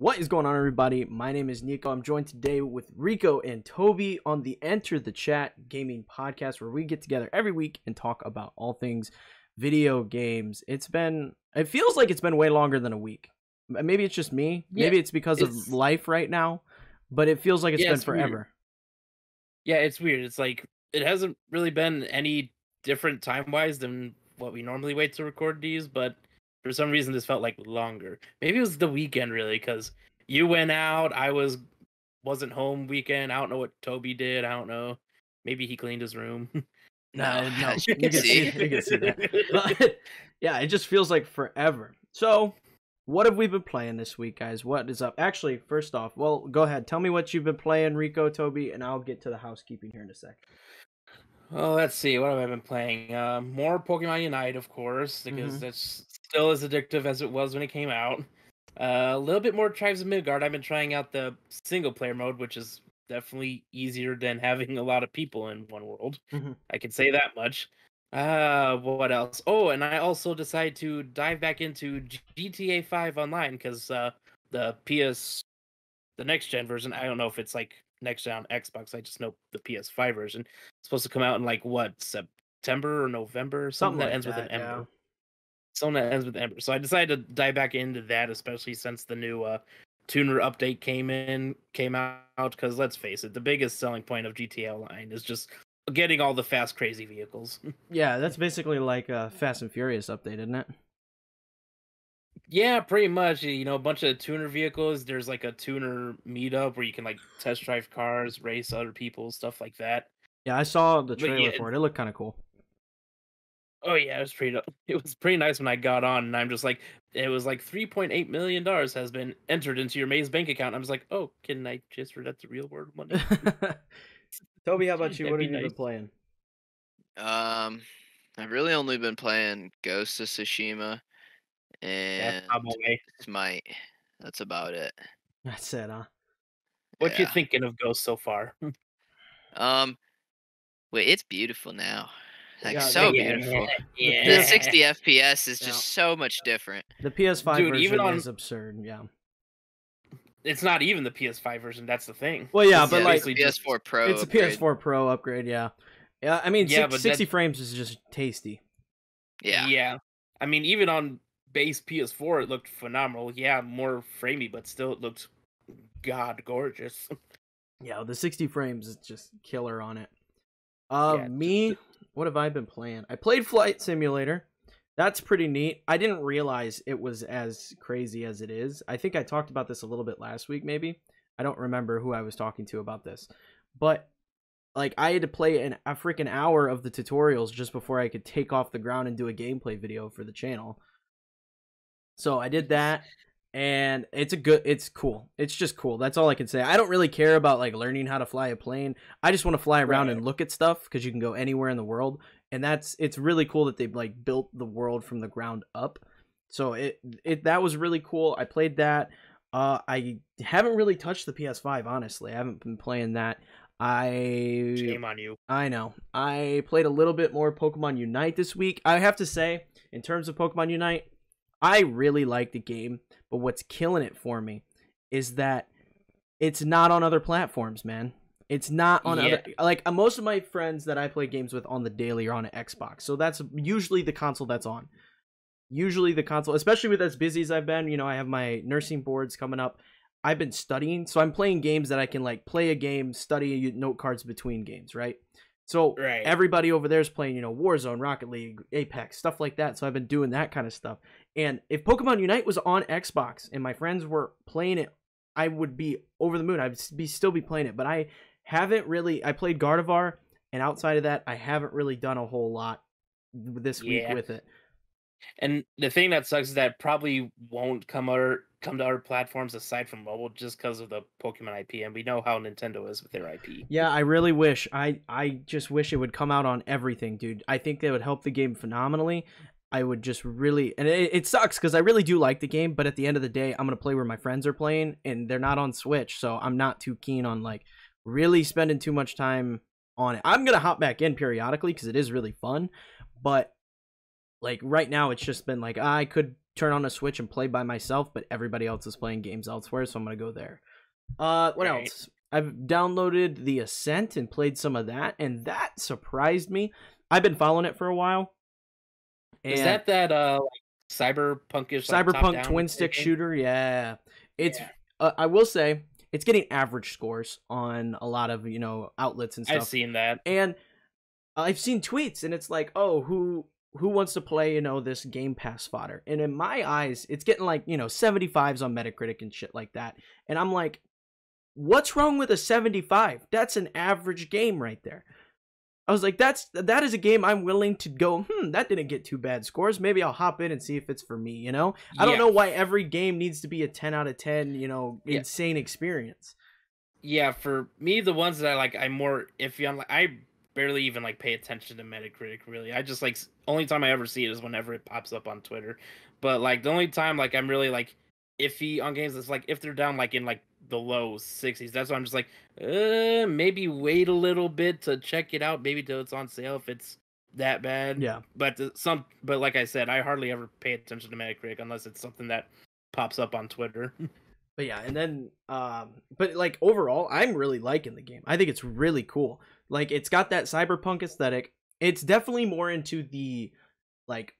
What is going on, everybody? My name is Kneeckoh. I'm joined today with Rico and Toby on the Enter the Chat gaming podcast, where we get together every week and talk about all things video games. It feels like it's been way longer than a week. Maybe it's just me. Yeah, Maybe it's because of life right now, but it feels like it's been forever. weird. Yeah, it's weird. It's like it hasn't really been any different time-wise than what we normally wait to record these, but for some reason this felt like longer. Maybe it was the weekend, really, because you went out, I wasn't home weekend. I don't know what Toby did. I don't know. Maybe he cleaned his room. No, as you can see that. But yeah, it just feels like forever. So, what have we been playing this week, guys? What is up? Actually, first off, well, go ahead. Tell me what you've been playing, Rico, Toby, and I'll get to the housekeeping here in a sec. Well, let's see. What have I been playing? More Pokemon Unite, of course, because that's still as addictive as it was when it came out. A little bit more Tribes of Midgard. I've been trying out the single-player mode, which is definitely easier than having a lot of people in one world. I can say that much. What else? Oh, and I also decided to dive back into GTA 5 Online because the next gen version, I don't know if it's like next gen on Xbox. I just know the PS5 version is supposed to come out in like what, September or November or something that like ends with an Ember. yeah. Something that ends with Ember. So I decided to dive back into that, especially since the new tuner update came out. Because let's face it, the biggest selling point of GTA Online is just getting all the fast, crazy vehicles. Yeah, that's basically like a Fast and Furious update, isn't it? Yeah, pretty much. You know, a bunch of tuner vehicles. There's like a tuner meetup where you can like test drive cars, race other people, stuff like that. Yeah, I saw the trailer for it. It looked kind of cool. Oh yeah, it was pretty nice when I got on, and I'm just like, it was like $3.8 million has been entered into your Maze bank account. I was like, oh, can I just read that the real world money? Toby, how about you? That'd What be have you nice. been playing? I've really only been playing Ghost of Tsushima and Smite. That's about it. That's it, huh? What you thinking of Ghost so far? Wait, it's beautiful now. Like, Yeah, so beautiful. Yeah. The 60 FPS is just so much different. The PS5 Dude, version even on- is absurd, yeah. It's not even the PS5 version. That's the thing. Well, yeah, It's but like basically just- PS4 Pro. it's a PS4 Pro upgrade, yeah. Yeah, I mean, Yeah, but 60 frames is just tasty. Yeah. I mean, even on base PS4, it looked phenomenal. Yeah, more framey, but still, it looked god gorgeous. Yeah, the 60 frames is just killer on it. Yeah, Me, what have I been playing? I played Flight Simulator. That's pretty neat. I didn't realize it was as crazy as it is. I think I talked about this a little bit last week, maybe. I don't remember who I was talking to about this. But, like, I had to play a freaking hour of the tutorials just before I could take off the ground and do a gameplay video for the channel. So I did that. And it's cool. It's just cool. That's all I can say. I don't really care about like learning how to fly a plane. I just want to fly around and look at stuff because you can go anywhere in the world. And it's really cool that they've like built the world from the ground up. So that was really cool. I played that. I haven't really touched the PS5, honestly. I haven't been playing that. Shame on you. I know. I played a little bit more Pokemon Unite this week. I have to say, in terms of Pokemon Unite, I really like the game, but what's killing it for me is that it's not on other platforms, man. It's not on other, like most of my friends that I play games with on the daily are on an Xbox. So that's usually the console that's on. Usually the console, especially with as busy as I've been, you know, I have my nursing boards coming up. I've been studying, so I'm playing games that I can like play a game, study note cards between games, right? So everybody over there is playing, you know, Warzone, Rocket League, Apex, stuff like that. So I've been doing that kind of stuff. And if Pokemon Unite was on Xbox and my friends were playing it, I would be over the moon. I'd still be playing it. But I haven't really. I played Gardevoir, and outside of that, I haven't really done a whole lot this week with it. And the thing that sucks is that probably won't come to our platforms aside from mobile just because of the Pokemon IP, and we know how Nintendo is with their IP. Yeah, I really wish. I just wish it would come out on everything, dude. I think that would help the game phenomenally. I would just really, and it sucks because I really do like the game, but at the end of the day, I'm gonna play where my friends are playing, and they're not on Switch, so I'm not too keen on like really spending too much time on it. I'm gonna hop back in periodically because it is really fun, but like right now, it's just been like I could turn on a Switch and play by myself, but everybody else is playing games elsewhere, so I'm gonna go there. What else? I've downloaded The Ascent and played some of that, and that surprised me. I've been following it for a while. Is that like cyberpunkish, like, cyberpunk twin stick shooter? Yeah, it's. I will say it's getting average scores on a lot of outlets and stuff. I've seen that, and I've seen tweets, and it's like, oh, who wants to play this Game Pass fodder? And in my eyes, it's getting like 75s on Metacritic and shit like that. And I'm like, what's wrong with a 75? That's an average game right there. I was like, that is a game I'm willing to go, that didn't get too bad scores. Maybe I'll hop in and see if it's for me, I don't know why every game needs to be a 10 out of 10, insane experience. Yeah, for me, the ones that I like, I'm more iffy on. Like, I barely even like pay attention to Metacritic, really. I just like, only time I ever see it is whenever it pops up on Twitter. But like the only time like I'm really like iffy on games is like if they're down like in like the low 60s. That's why I'm just like, maybe wait a little bit to check it out, maybe till it's on sale if it's that bad. Yeah. But like I said, I hardly ever pay attention to Metacritic unless it's something that pops up on Twitter. But yeah, and then but like overall, I'm really liking the game. I think it's really cool. Like it's got that cyberpunk aesthetic. It's definitely more into the like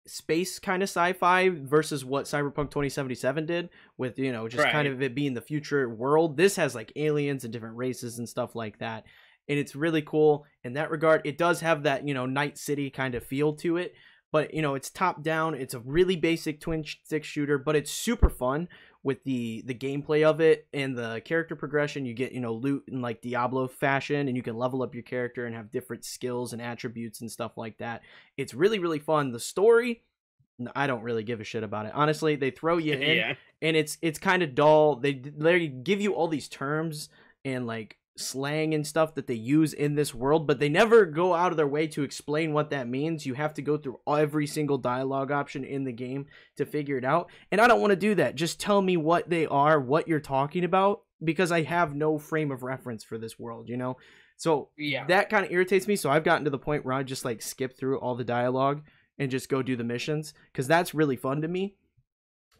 space kind of sci-fi versus what Cyberpunk 2077 did with just kind of it being the future world. This has like aliens and different races and stuff like that, and it's really cool in that regard. It does have that Night City kind of feel to it, but it's top down. It's a really basic twin stick shooter, but it's super fun with the gameplay of it and the character progression. You get loot in like Diablo fashion, and you can level up your character and have different skills and attributes and stuff like that. It's really fun. The story, I don't really give a shit about it, honestly. They throw you in and it's kind of dull. They give you all these terms and like slang and stuff that they use in this world, but they never go out of their way to explain what that means. You have to go through every single dialogue option in the game to figure it out, and I don't want to do that. Just tell me what they are, what you're talking about, because I have no frame of reference for this world, so that kind of irritates me. So I've gotten to the point where I just like skip through all the dialogue and just go do the missions, because that's really fun to me.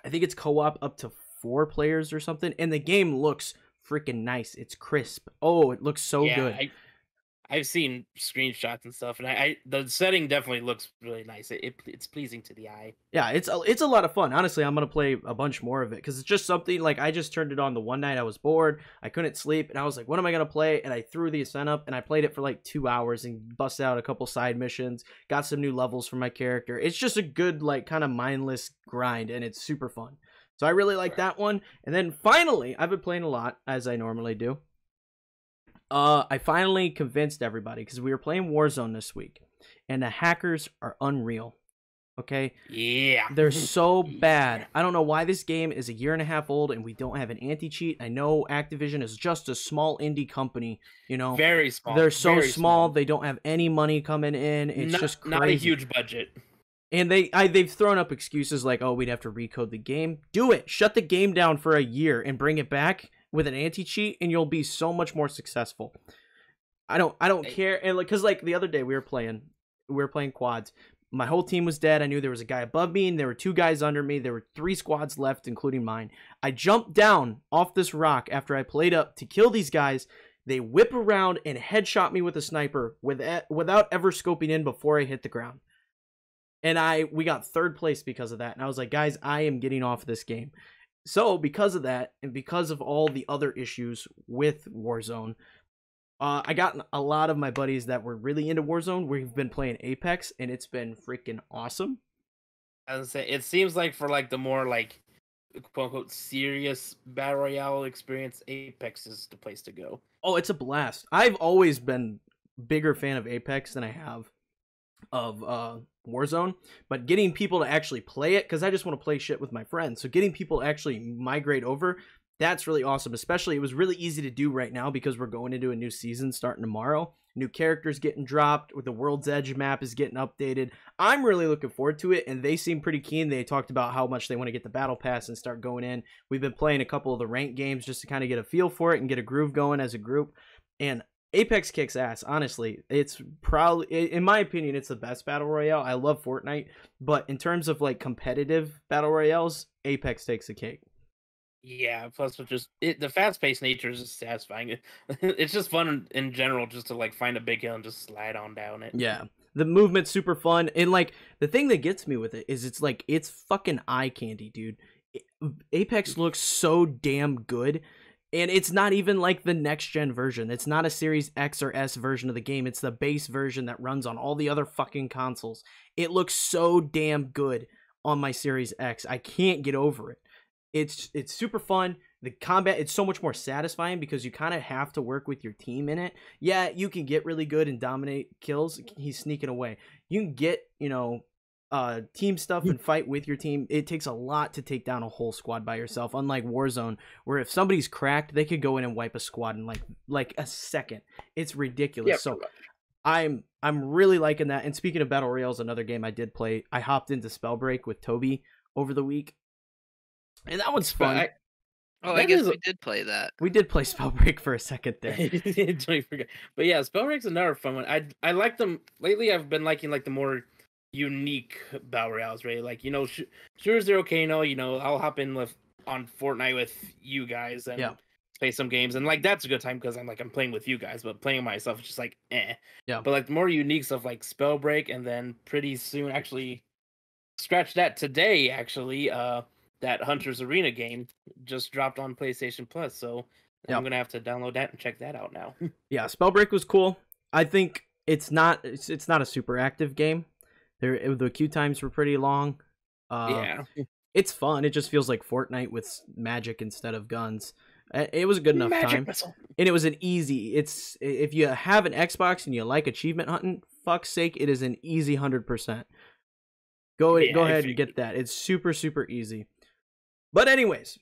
I think it's co-op up to 4 players or something, and the game looks freaking nice. It's crisp. Oh, it looks so good. I've seen screenshots and stuff, and the setting definitely looks really nice. It's pleasing to the eye. Yeah, it's a lot of fun. Honestly, I'm gonna play a bunch more of it because it's just something like I just turned it on the one night I was bored, I couldn't sleep, and I was like, what am I gonna play? And I threw the Ascent up and I played it for like 2 hours and busted out a couple side missions, got some new levels for my character. It's just a good like kind of mindless grind, and it's super fun. So I really like that one. And then finally, I've been playing a lot, as I normally do. I finally convinced everybody, because we were playing Warzone this week, and the hackers are unreal. Okay? Yeah. They're so bad. I don't know why this game is 1.5 years old and we don't have an anti-cheat. I know Activision is just a small indie company, Very small. They're so small. They don't have any money coming in. It's just crazy. Not a huge budget. And they've thrown up excuses like, oh, we'd have to recode the game. Do it. Shut the game down for a year and bring it back with an anti-cheat, and you'll be so much more successful. I don't care. And because like the other day we were playing quads. My whole team was dead. I knew there was a guy above me, and there were 2 guys under me. There were 3 squads left, including mine. I jumped down off this rock after I played up to kill these guys. They whip around and headshot me with a sniper without ever scoping in before I hit the ground. And we got 3rd place because of that. And I was like, guys, I am getting off this game. So because of that, and because of all the other issues with Warzone, I got a lot of my buddies that were really into Warzone. We've been playing Apex, and it's been freaking awesome. I was gonna say, it seems like for like the more like quote unquote serious battle royale experience, Apex is the place to go. Oh, it's a blast. I've always been a bigger fan of Apex than I have of Warzone, but getting people to actually play it, because I just want to play shit with my friends, so getting people to actually migrate over, that's really awesome. Especially, it was really easy to do right now because we're going into a new season starting tomorrow. New characters getting dropped, with the World's Edge map is getting updated. I'm really looking forward to it, and they seem pretty keen. They talked about how much they want to get the battle pass and start going in. We've been playing a couple of the ranked games just to kind of get a feel for it and get a groove going as a group, and Apex kicks ass, honestly. It's probably, in my opinion, it's the best battle royale. I love Fortnite, but in terms of like competitive battle royales, Apex takes the cake. Yeah, plus with just the fast-paced nature is just satisfying. It's just fun in general, just to like find a big hill and just slide on down it. Yeah, the movement's super fun, and like the thing that gets me with it is it's like it's fucking eye candy, dude. Apex looks so damn good. And it's not even like the next gen version. It's not a Series X or S version of the game. It's the base version that runs on all the other fucking consoles. It looks so damn good on my Series X. I can't get over it. It's super fun. The combat, it's so much more satisfying because you kind of have to work with your team in it. Yeah, you can get really good and dominate kills. He's sneaking away. You can get, team stuff and fight with your team. It takes a lot to take down a whole squad by yourself, unlike Warzone, where if somebody's cracked, they could go in and wipe a squad in like a second. It's ridiculous. Yeah, so I'm really liking that. And speaking of battle royales, another game I did play, I hopped into Spellbreak with Toby over the week, and that one's fun. I guess we did play that. We did play Spellbreak for a second there. Totally forgot. But yeah, Spellbreak's another fun one. I like them lately. I've been liking like the more unique battle royales, right? Like, sure, they're okay. I'll hop in on Fortnite with you guys and play some games, and like that's a good time because I'm playing with you guys, but playing myself it's just like Yeah. But like the more unique stuff like Spellbreak, and then pretty soon, actually scratch that today, actually that Hunter's Arena game just dropped on PlayStation Plus, so I'm gonna have to download that and check that out now. Yeah, Spellbreak was cool. I think it's not a super active game. The queue times were pretty long. Yeah, it's fun. It just feels like Fortnite with magic instead of guns. It was a good enough time, and it was an easy. If you have an Xbox and you like achievement hunting, fuck's sake, it is an easy 100%. Go ahead and get that. It's super easy. But anyways,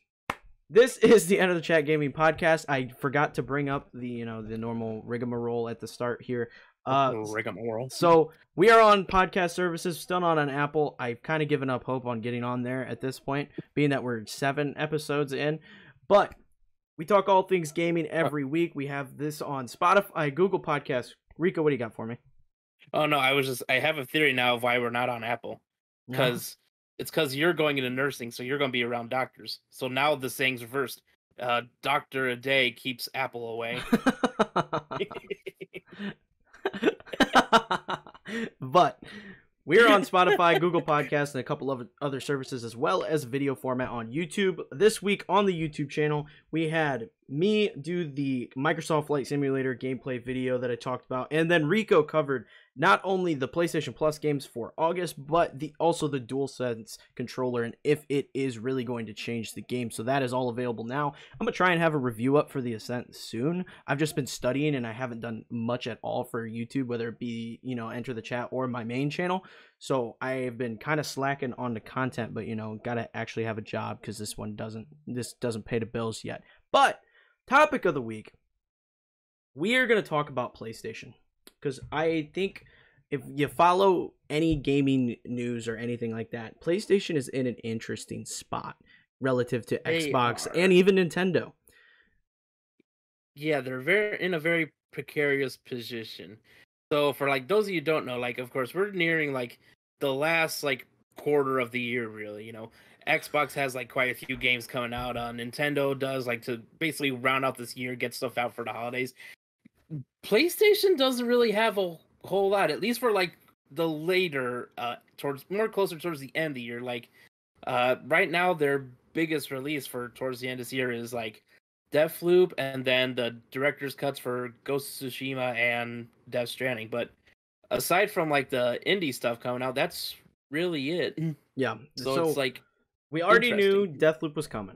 this is the end of the Chat Gaming Podcast. I forgot to bring up the normal rigmarole at the start here. So we are on podcast services, still not on Apple. I've kind of given up hope on getting on there at this point, being that we're 7 episodes in. But we talk all things gaming every week. We have this on Spotify, Google Podcasts. Rico, what do you got for me? Oh no, I have a theory now of why we're not on Apple. Because it's because you're going into nursing, so you're going to be around doctors. So now the saying's reversed. Doctor a day keeps Apple away. But we're on Spotify, Google Podcasts, and a couple of other services, as well as video format on YouTube. This week on the YouTube channel, we had me do the Microsoft Flight Simulator gameplay video that I talked about, and then Rico covered not only the PlayStation Plus games for August, but also the DualSense controller, and if it is really going to change the game. So that is all available now. I'm going to try and have a review up for the Ascent soon. I've just been studying, and I haven't done much at all for YouTube, whether it be, Enter the Chat or my main channel. So I have been kind of slacking on the content, but, got to actually have a job because this doesn't pay the bills yet. But topic of the week, we are going to talk about PlayStation. Because I think if you follow any gaming news or anything like that, PlayStation is in an interesting spot relative to Xbox and even Nintendo. Yeah, they're in a very precarious position. So for those of you who don't know, of course we're nearing the last quarter of the year, really. Xbox has quite a few games coming out. Nintendo does to basically round out this year, get stuff out for the holidays. PlayStation doesn't really have a whole lot, at least for the later closer towards the end of the year. Right now their biggest release for towards the end of this year is Deathloop, and then the director's cuts for Ghost of Tsushima and Death Stranding. But aside from the indie stuff coming out, that's really it. Yeah. So it's we already knew Deathloop was coming.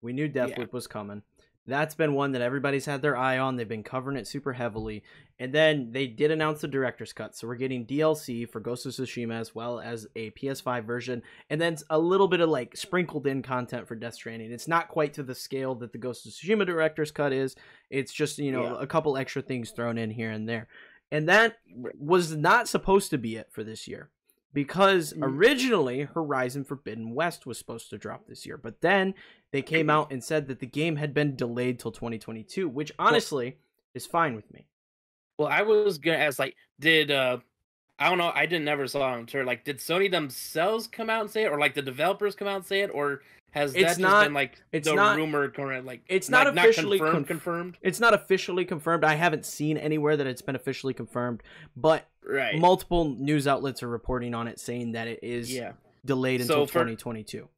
We knew Deathloop was coming. That's been one that everybody's had their eye on. They've been covering it super heavily. And then they did announce the director's cut. So we're getting DLC for Ghost of Tsushima as well as a PS5 version. And then a little bit of sprinkled in content for Death Stranding. It's not quite to the scale that the Ghost of Tsushima director's cut is. It's just, a couple extra things thrown in here and there. And that was not supposed to be it for this year. Because originally Horizon Forbidden West was supposed to drop this year, but then they came out and said that the game had been delayed till 2022, which honestly is fine with me. Well, I was gonna ask, like, did I don't know, I didn't never saw on Twitter. Like, did Sony themselves come out and say it, or like the developers come out and say it, or has It's that just been not. like It's the not. rumor current, like It's not not officially confirmed? It's not officially confirmed. I haven't seen anywhere that it's been officially confirmed, but Right. multiple news outlets are reporting on it, saying that it is delayed until 2022.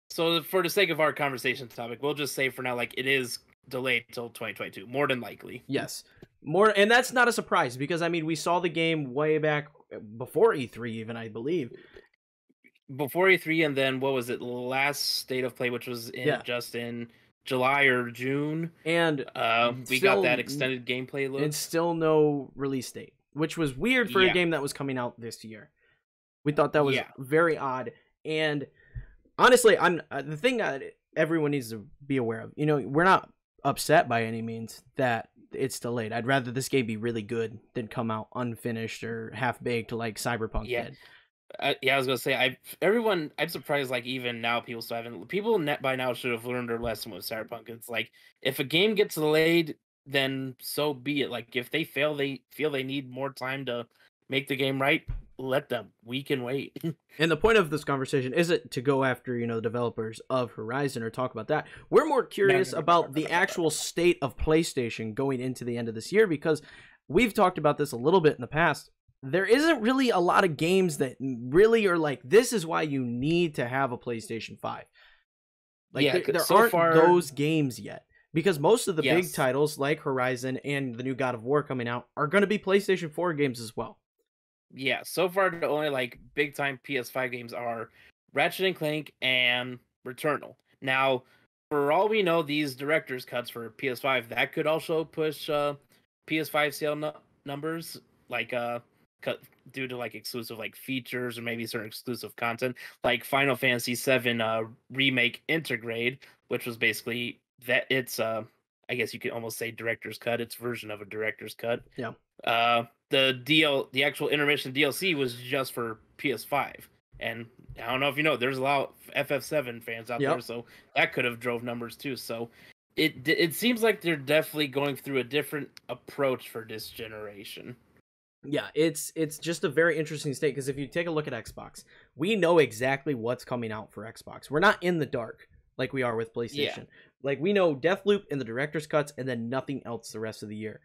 So for the sake of our conversation topic, we'll just say for now, like, it is delayed until 2022, more than likely. Yes, more, and that's not a surprise because I mean we saw the game way back before E3, even I believe. Before E3, and then what was it? Last State of Play, which was just in July or June, and we got that extended gameplay look. And still no release date, which was weird for a game that was coming out this year. We thought that was very odd, and honestly, the thing that everyone needs to be aware of. You know, we're not upset by any means that it's delayed. I'd rather this game be really good than come out unfinished or half baked like Cyberpunk did. I was gonna say, I'm surprised. Like, even now, people still haven't. People by now should have learned their lesson with Cyberpunk. It's like, if a game gets delayed, then so be it. Like, if they feel they need more time to make the game right, let them. We can wait. And the point of this conversation isn't to go after, the developers of Horizon or talk about that. We're more curious about the actual state of PlayStation going into the end of this year, because we've talked about this a little bit in the past. There isn't really a lot of games that really are like, this is why you need to have a PlayStation 5. Like, there aren't those games yet. Because most of the big titles, like Horizon and the new God of War coming out, are going to be PlayStation 4 games as well. Yeah, so far the only like big time PS5 games are Ratchet and Clank and Returnal. Now, for all we know, these director's cuts for PS5 that could also push PS5 sale numbers, like cut due to like exclusive like features or maybe certain exclusive content, like Final Fantasy VII remake Intergrade, which was basically that it's I guess you could almost say director's cut, its version of a director's cut. Yeah. The actual intermission DLC was just for PS5, and I don't know if you know, there's a lot of FF7 fans out there, so that could have drove numbers too. So it seems like they're definitely going through a different approach for this generation. Yeah, it's just a very interesting state, because if you take a look at Xbox, we know exactly what's coming out for Xbox. We're not in the dark like we are with PlayStation. Like, we know Deathloop and the director's cuts, and then nothing else the rest of the year.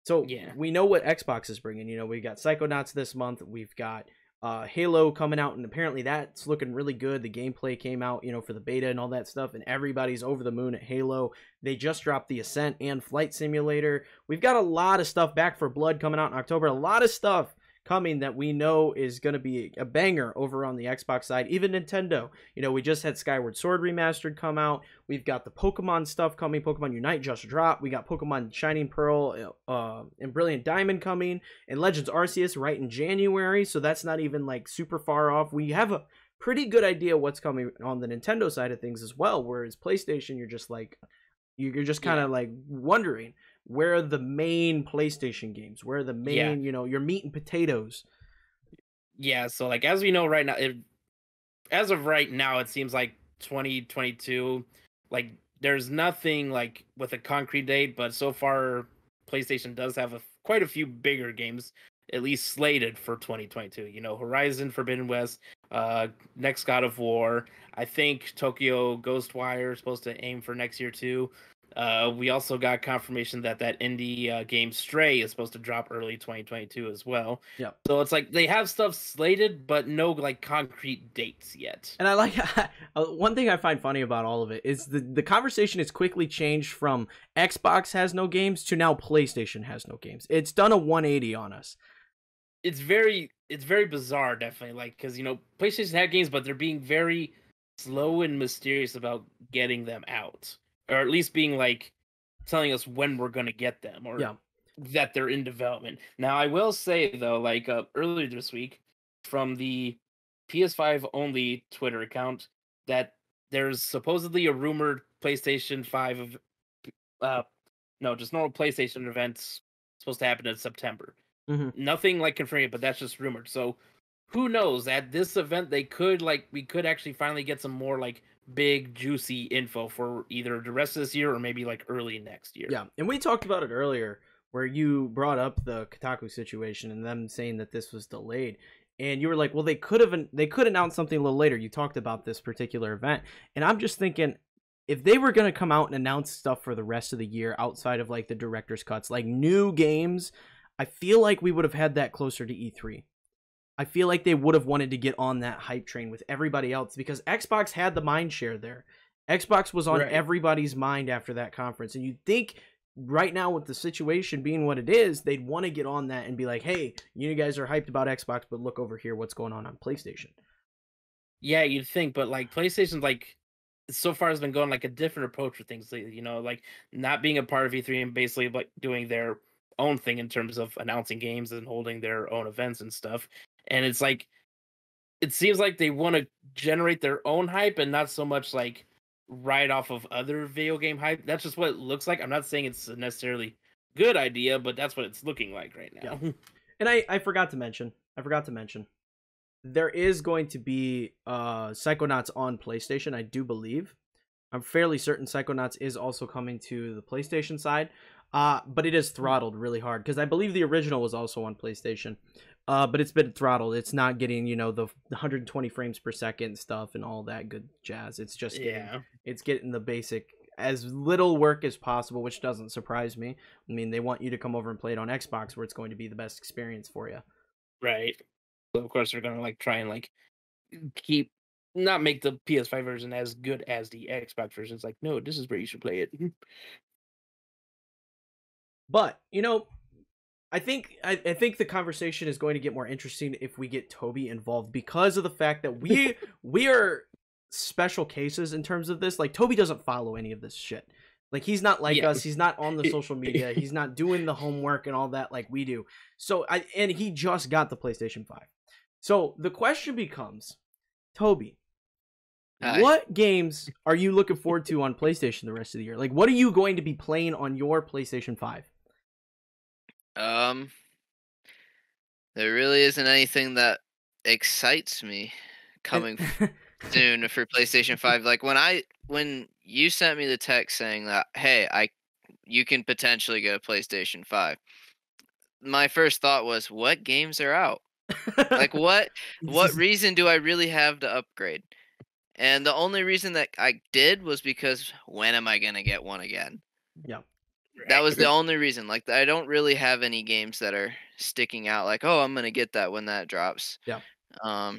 So we know what Xbox is bringing. We got Psychonauts this month. We've got Halo coming out, and apparently that's looking really good. The gameplay came out, for the beta and all that stuff, and everybody's over the moon at Halo. They just dropped the Ascent and Flight Simulator. We've got a lot of stuff. Back for Blood coming out in October. A lot of stuff coming that we know is going to be a banger over on the Xbox side. Even Nintendo, we just had Skyward Sword Remastered come out. We've got the Pokemon stuff coming. Pokemon Unite just dropped. We got Pokemon Shining Pearl and Brilliant Diamond coming, and Legends Arceus right in January, so that's not even like super far off. We have a pretty good idea what's coming on the Nintendo side of things as well, whereas PlayStation, you're just like, you're just kind of like wondering, where are the main PlayStation games? Where are the main, your meat and potatoes? Yeah, so like, as we know right now, as of right now, it seems like 2022, like, there's nothing like with a concrete date, but so far PlayStation does have quite a few bigger games at least slated for 2022. Horizon Forbidden West, next God of War. I think Tokyo Ghostwire is supposed to aim for next year too. We also got confirmation that indie game Stray is supposed to drop early 2022 as well. Yeah. So it's like they have stuff slated, but no like concrete dates yet. And I like one thing I find funny about all of it is the conversation has quickly changed from Xbox has no games to now PlayStation has no games. It's done a 180 on us. It's very bizarre, definitely. Like, because PlayStation had games, but they're being very slow and mysterious about getting them out. Or at least being like telling us when we're gonna get them, or that they're in development. Now, I will say though, like earlier this week, from the PS5 only Twitter account, that there's supposedly a rumored PlayStation 5 just normal PlayStation events supposed to happen in September. Mm-hmm. Nothing like confirmed, but that's just rumored. So who knows? At this event, we could actually finally get some more like big juicy info for either the rest of this year or maybe like early next year. Yeah, and we talked about it earlier, where you brought up the Kotaku situation and them saying that this was delayed. And you were like, well, they could announce something a little later. You talked about this particular event. And I'm just thinking, if they were going to come out and announce stuff for the rest of the year outside of like the director's cuts, like new games, I feel like we would have had that closer to E3. I feel like they would have wanted to get on that hype train with everybody else because Xbox had the mind share there. Xbox was on everybody's mind after that conference. And you'd think right now with the situation being what it is, they'd want to get on that and be like, hey, you guys are hyped about Xbox, but look over here what's going on PlayStation. Yeah, you'd think, but like PlayStation, like so far has been going like a different approach with things, you know, like not being a part of E3 and basically like doing their own thing in terms of announcing games and holding their own events and stuff. And it's like, it seems like they want to generate their own hype and not so much like ride off of other video game hype. That's just what it looks like. I'm not saying it's a necessarily good idea, but that's what it's looking like right now. Yeah. And I forgot to mention, there is going to be Psychonauts on PlayStation, I do believe. I'm fairly certain Psychonauts is also coming to the PlayStation side, but it is throttled really hard because I believe the original was also on PlayStation, but it's been throttled. It's not getting, you know, the 120 frames per second stuff and all that good jazz. It's just getting the basic, as little work as possible, which doesn't surprise me. I mean, they want you to come over and play it on Xbox where it's going to be the best experience for you. Right. So of course they're going to like try and like not make the PS5 version as good as the Xbox version. It's like, no, this is where you should play it. But, you know, I think the conversation is going to get more interesting if we get Toby involved because of the fact that we are special cases in terms of this. Like, Toby doesn't follow any of this shit. Like, he's not like us. He's not on the social media. He's not doing the homework and all that like we do. And he just got the PlayStation 5. So the question becomes, Toby, what games are you looking forward to on PlayStation the rest of the year? Like, what are you going to be playing on your PlayStation 5? There really isn't anything that excites me coming soon for PlayStation 5. Like when you sent me the text saying that, hey, you can potentially get a PlayStation 5. My first thought was, what games are out? Like what reason do I really have to upgrade? And the only reason that I did was because when am I gonna get one again? Yeah. That was the only reason. Like, I don't really have any games that are sticking out like, oh, I'm gonna get that when that drops. Yeah.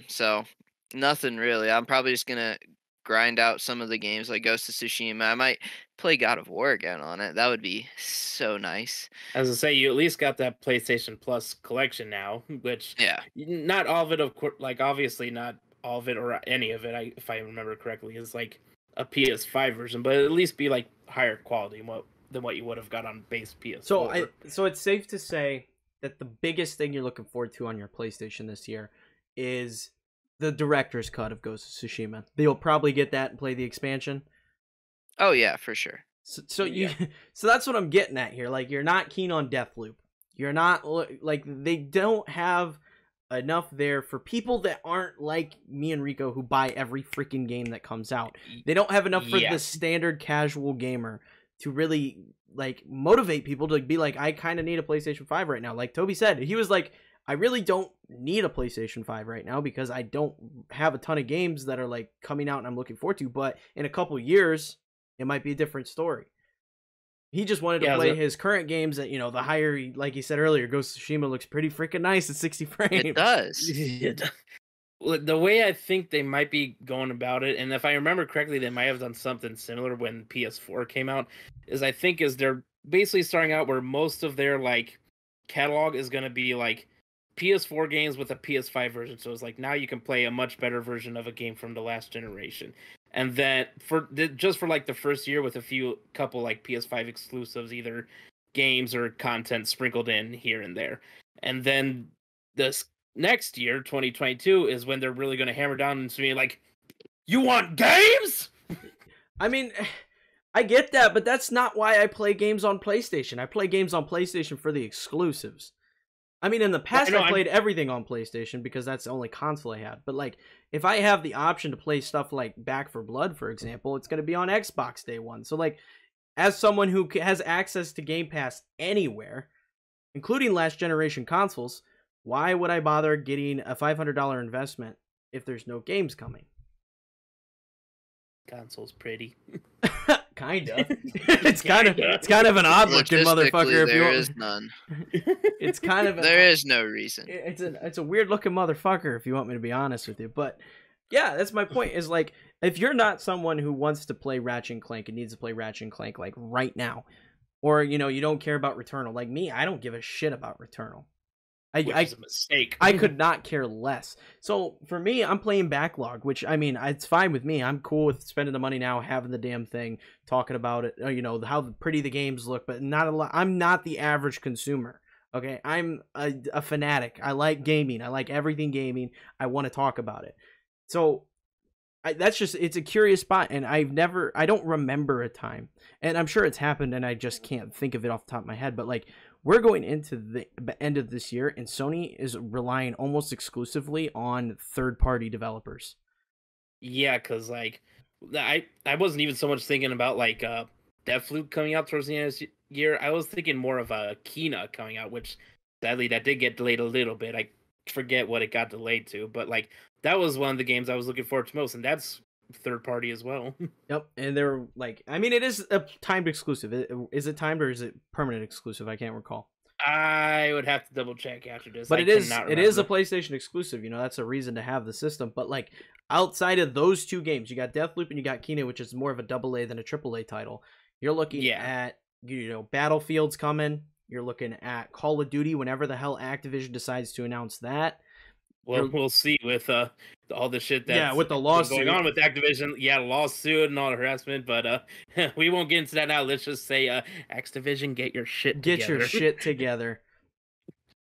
So nothing really. I'm probably just gonna grind out some of the games like Ghost of Tsushima. I might play God of War again on it. That would be so nice. As I say, you at least got that PlayStation Plus collection now, which not all of it, of course, like obviously not all of it or any of it, if I remember correctly, is like a PS5 version, but at least be like higher quality than what you would have got on base PS4. So it's safe to say that the biggest thing you're looking forward to on your PlayStation this year is the director's cut of Ghost of Tsushima. You'll probably get that and play the expansion. Oh yeah, for sure. So that's what I'm getting at here. Like, you're not keen on Deathloop. You're not like, they don't have enough there for people that aren't like me and Rico who buy every freaking game that comes out. They don't have enough for the standard casual gamer to really like motivate people to be like, I kind of need a PlayStation 5 right now. Like Toby said, he was like, I really don't need a PlayStation 5 right now because I don't have a ton of games that are like coming out and I'm looking forward to, but in a couple years it might be a different story. He just wanted to play his current games at, you know, the higher, like he said earlier, Ghost of Tsushima looks pretty freaking nice at 60 frames. It does. The way I think they might be going about it, and if I remember correctly, they might have done something similar when PS4 came out, is they're basically starting out where most of their like catalog is going to be like PS4 games with a PS5 version. So it's like now you can play a much better version of a game from the last generation. And then for like the first year with a couple like PS5 exclusives, either games or content sprinkled in here and there. And then this next year, 2022, is when they're really going to hammer down and be like, you want games? I mean, I get that, but that's not why I play games on PlayStation. I play games on PlayStation for the exclusives. I mean, in the past, I played everything on PlayStation because that's the only console I had. But, like, if I have the option to play stuff like Back 4 Blood, for example, it's going to be on Xbox day one. So, like, as someone who has access to Game Pass anywhere, including last generation consoles, why would I bother getting a $500 investment if there's no games coming? Console's pretty. Kinda. It's kind of an odd looking motherfucker. If there is none. It's kind of there is no reason. It's a weird looking motherfucker, if you want me to be honest with you. But yeah, that's my point. Is like, if you're not someone who wants to play Ratchet and Clank and needs to play Ratchet and Clank like right now, or you don't care about Returnal like me, I don't give a shit about Returnal. Which is a mistake. I could not care less. So for me, I'm playing Backlog, which I mean, it's fine with me. I'm cool with spending the money now, having the damn thing, talking about it. How pretty the games look, but not a lot. I'm not the average consumer. Okay, I'm a fanatic. I like gaming. I like everything gaming. I want to talk about it. So it's a curious spot, and I don't remember a time, and I'm sure it's happened, and I just can't think of it off the top of my head. But like, we're going into the end of this year, and Sony is relying almost exclusively on third-party developers. Yeah, because like, I wasn't even so much thinking about like Deathloop coming out towards the end of this year. I was thinking more of a Kneeckoh coming out, which sadly that did get delayed a little bit. I forget what it got delayed to, but like that was one of the games I was looking forward to most, and that's third party as well. Yep, and they're like, I mean, it is a timed exclusive. Is it timed or is it permanent exclusive? I can't recall. I would have to double check after this. But it is a PlayStation exclusive. That's a reason to have the system. But like, outside of those two games, you got Deathloop and you got Kneeckoh, which is more of a AA than a AAA title. You're looking at Battlefield's coming. You're looking at Call of Duty whenever the hell Activision decides to announce that. Well, we'll see with all the shit that's with the lawsuit going on with Activision. Yeah, lawsuit and all the harassment, but we won't get into that now. Let's just say Activision, get your shit together. Get your shit together.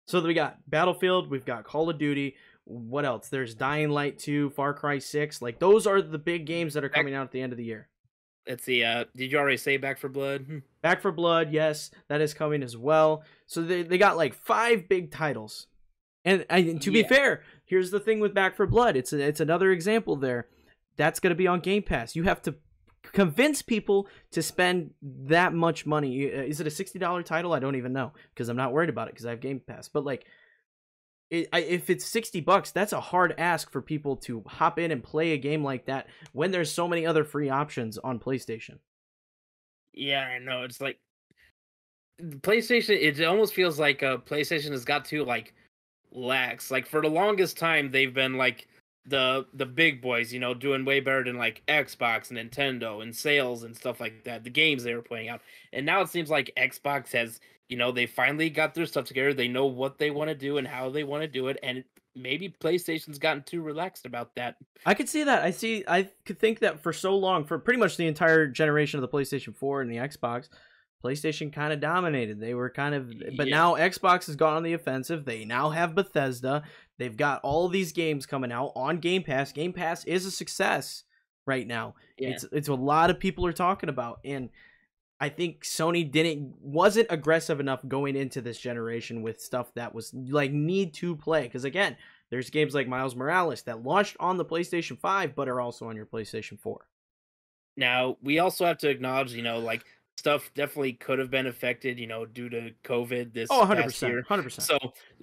So we got Battlefield, we've got Call of Duty. What else? There's Dying Light 2, Far Cry 6. Like, those are the big games that are coming out at the end of the year. Let's see. Did you already say Back 4 Blood? Back 4 Blood, yes, that is coming as well. So they got like 5 big titles. And to be fair, here's the thing with Back 4 Blood. It's another example there. That's going to be on Game Pass. You have to convince people to spend that much money. Is it a $60 title? I don't even know, because I'm not worried about it because I have Game Pass. But like, if it's $60, that's a hard ask for people to hop in and play a game like that when there's so many other free options on PlayStation. Yeah, I know. It's like PlayStation. It almost feels like PlayStation has got to like lax. Like, for the longest time, they've been like the big boys, doing way better than like Xbox and Nintendo and sales and stuff like that, the games they were putting out. And now it seems like Xbox has, they finally got their stuff together. They know what they want to do and how they want to do it, and maybe PlayStation's gotten too relaxed about that. I could see that. I could think that for so long, for pretty much the entire generation of the PlayStation 4 and the Xbox, PlayStation kind of dominated. They were kind of, but now Xbox has gone on the offensive. They now have Bethesda. They've got all these games coming out on Game Pass. Game Pass is a success right now. Yeah. It's a lot of people are talking about, and I think Sony wasn't aggressive enough going into this generation with stuff that was like need to play. Because again, there's games like Miles Morales that launched on the PlayStation 5, but are also on your PlayStation 4. Now, we also have to acknowledge, like, stuff definitely could have been affected, due to COVID this 100%, past year. 100%. So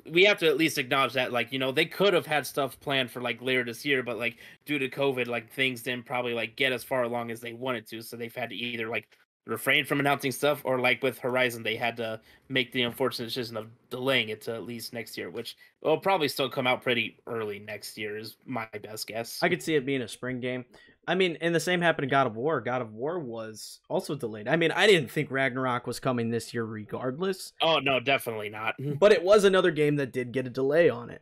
we have to at least acknowledge that, like, they could have had stuff planned for like later this year, but like due to COVID, like things didn't probably like get as far along as they wanted to. So they've had to either like refrain from announcing stuff, or like with Horizon, they had to make the unfortunate decision of delaying it to at least next year, which will probably still come out pretty early next year is my best guess. I could see it being a spring game. I mean, and the same happened to God of War. God of War was also delayed. I mean, I didn't think Ragnarok was coming this year regardless. Oh, no, definitely not. But it was another game that did get a delay on it.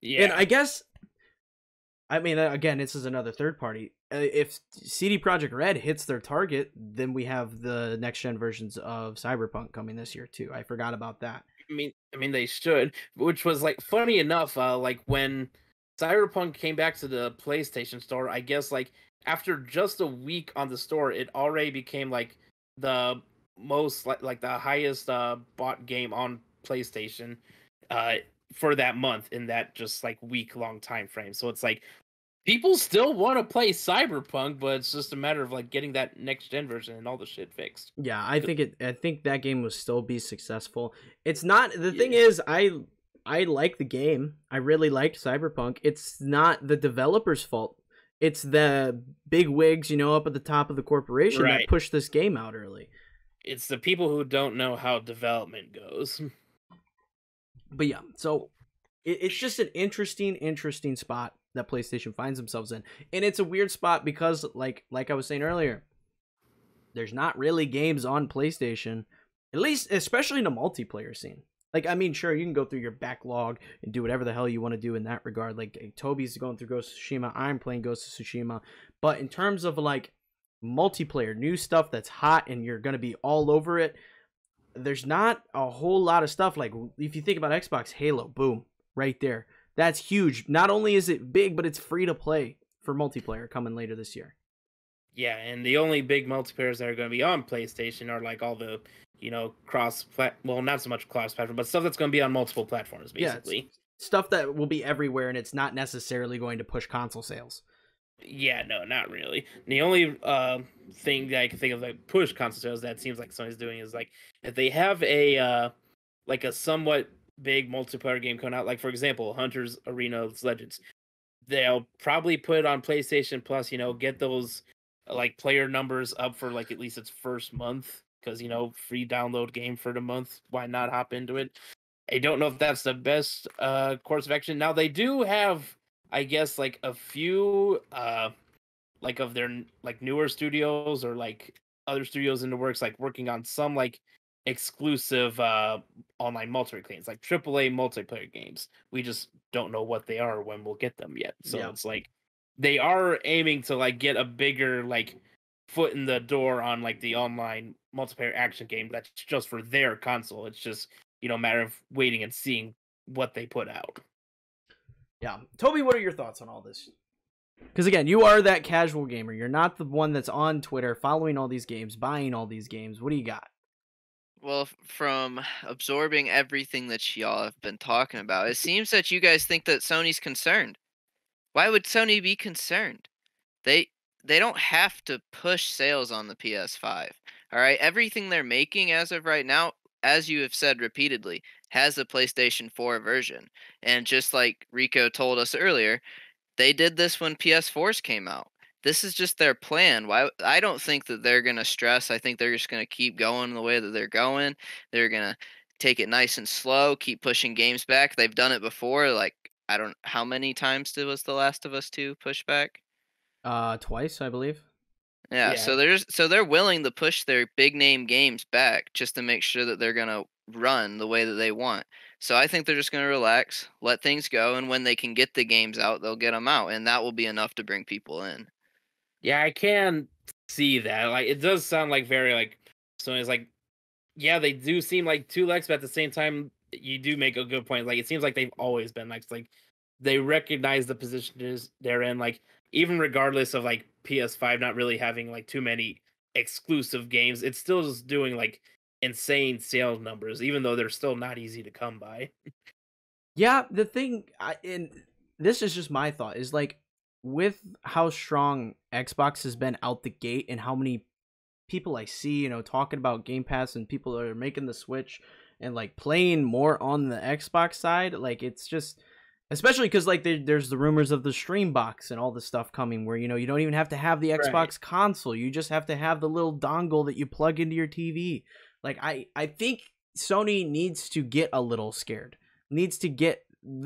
Yeah. And I guess, I mean, again, this is another third party. If CD Projekt Red hits their target, then we have the next-gen versions of Cyberpunk coming this year, too. I forgot about that. I mean, they should, which was, like, funny enough, like, when Cyberpunk came back to the PlayStation Store, I guess, like, after just a week on the store, it already became, like, the most, like the highest bought game on PlayStation for that month in that just, like, week-long time frame. So it's, like, People still want to play Cyberpunk, but it's just a matter of like getting that next gen version and all the shit fixed. Yeah, I think that game will still be successful. It's not the thing is I like the game. I really liked Cyberpunk. It's not the developer's fault. It's the big wigs, up at the top of the corporation that pushed this game out early. It's the people who don't know how development goes. But yeah, so it's just an interesting spot that PlayStation finds themselves in. And it's a weird spot because like I was saying earlier, there's not really games on PlayStation, at least especially in the multiplayer scene. Like, I mean, sure, you can go through your backlog and do whatever the hell you want to do in that regard. Like, Toby's going through Ghost of Tsushima, I'm playing Ghost of Tsushima. But in terms of, like, multiplayer, new stuff that's hot and you're going to be all over it, there's not a whole lot of stuff. Like, if you think about Xbox, Halo, boom, right there. That's huge. Not only is it big, but it's free to play for multiplayer coming later this year. Yeah, and the only big multiplayers that are going to be on PlayStation are, like, all the... well, not so much cross-platform, but stuff that's going to be on multiple platforms, basically. Yeah, stuff that will be everywhere, and it's not necessarily going to push console sales. Yeah, no, not really. The only thing that I can think of that push console sales that seems like Sony's doing is, like, if they have a somewhat big multiplayer game coming out, like, for example, Hunter's Arena Legends, they'll probably put it on PlayStation Plus, get those, like, player numbers up for, like, at least its first month. Because, free download game for the month. Why not hop into it? I don't know if that's the best course of action. Now, they do have, I guess, like, a few, like, of their, like, newer studios or, like, other studios in the works, like, working on some, like, exclusive online multiplayer games, like AAA multiplayer games. We just don't know what they are or when we'll get them yet. So It's like, they are aiming to, like, get a bigger, like, foot in the door on, like, the online multiplayer action game that's just for their console. It's just, a matter of waiting and seeing what they put out. Yeah. Toby, what are your thoughts on all this? Because, again, you are that casual gamer. You're not the one that's on Twitter following all these games, buying all these games. What do you got? Well, from absorbing everything that y'all have been talking about, it seems that you guys think that Sony's concerned. Why would Sony be concerned? They don't have to push sales on the PS5. All right, everything they're making as of right now, as you have said repeatedly, has a PlayStation 4 version. And just like Rico told us earlier, they did this when PS4s came out. This is just their plan. Why? I don't think that they're going to stress. I think they're just going to keep going the way that they're going. They're going to take it nice and slow, keep pushing games back. They've done it before. Like, I don't how many times was The Last of Us 2 push back? Twice, I believe. Yeah, so they're willing to push their big name games back just to make sure that they're gonna run the way that they want. So I think they're just gonna relax, let things go, and when they can get the games out, they'll get them out, and that will be enough to bring people in. Yeah, I can see that. Like, it does sound like very, like, so it's like, yeah, they do seem like two legs, but at the same time, you do make a good point. Like, it seems like they've always been like they recognize the position they're in. Like, even regardless of, like, PS5 not really having, like, too many exclusive games, it's still just doing, like, insane sales numbers, even though they're still not easy to come by. Yeah, the thing, and this is just my thought, is, like, with how strong Xbox has been out the gate and how many people I see, talking about Game Pass and people are making the switch and, like, playing more on the Xbox side, like, it's just... Especially because, like, there's the rumors of the stream box and all the stuff coming where, you don't even have to have the Xbox console. You just have to have the little dongle that you plug into your TV. Like, I think Sony needs to get a little scared. Needs to get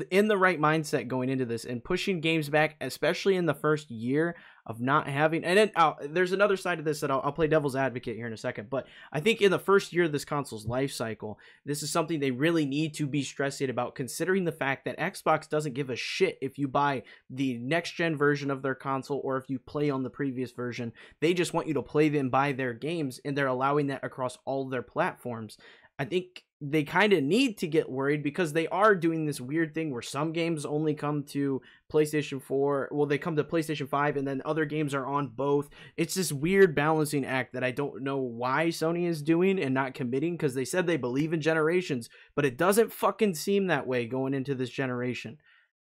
in the right mindset going into this and pushing games back, especially in the first year of not having... And then there's another side of this that I'll play devil's advocate here in a second. But I think in the first year of this console's life cycle, this is something they really need to be stressing about, considering the fact that Xbox doesn't give a shit if you buy the next-gen version of their console or if you play on the previous version. They just want you to play them, buy their games, and they're allowing that across all their platforms. I think they kind of need to get worried because they are doing this weird thing where some games only come to PlayStation 4. Well, they come to PlayStation 5 and then other games are on both. It's this weird balancing act that I don't know why Sony is doing and not committing, because they said they believe in generations, but it doesn't fucking seem that way going into this generation.